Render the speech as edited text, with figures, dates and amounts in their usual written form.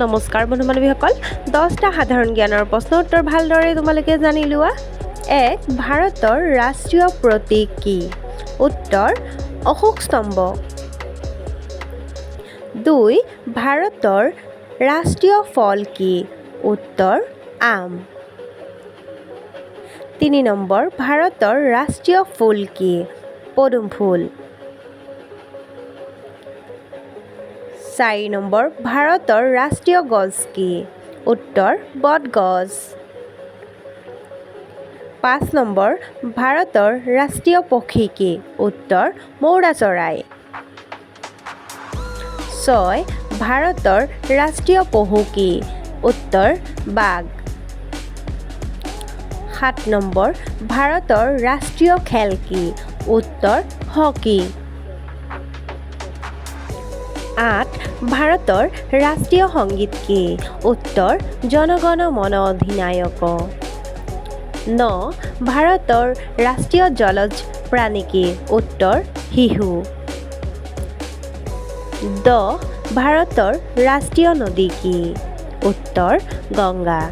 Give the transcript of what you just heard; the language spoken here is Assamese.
নমস্কাৰ বন্ধু বান্ধৱীসকল 10টা সাধাৰণ জ্ঞানৰ প্ৰশ্ন উত্তৰ ভালদৰে তোমালোকে জানি লোৱা 1 ভাৰতৰ ৰাষ্ট্ৰীয় প্ৰতীক কি উত্তৰ অশোক স্তম্ভ 2 ভাৰতৰ ৰাষ্ট্ৰীয় ফল কি উত্তৰ আম 3 নম্বৰ ভাৰতৰ ৰাষ্ট্ৰীয় ফুল কি পদুম ফুল 4 নম্বৰ ভাৰতৰ ৰাষ্ট্ৰীয় গছ কি উত্তৰ বটগছ 5 নম্বৰ ভাৰতৰ ৰাষ্ট্ৰীয় পক্ষী কি উত্তৰ মৌৰা চৰাই 6 ভাৰতৰ ৰাষ্ট্ৰীয় পশু কি উত্তৰ বাঘ 7 নম্বৰ ভাৰতৰ ৰাষ্ট্ৰীয় খেল কি উত্তৰ হকী 8 ভাৰতৰ ৰাষ্ট্ৰীয় সংগীত কি উত্তৰ জনগণ মন অধিনায়ক 9 ভাৰতৰ ৰাষ্ট্ৰীয় জলজ প্ৰাণী কি উত্তৰ শিহু 10 ভাৰতৰ ৰাষ্ট্ৰীয় নদী কি উত্তৰ গংগা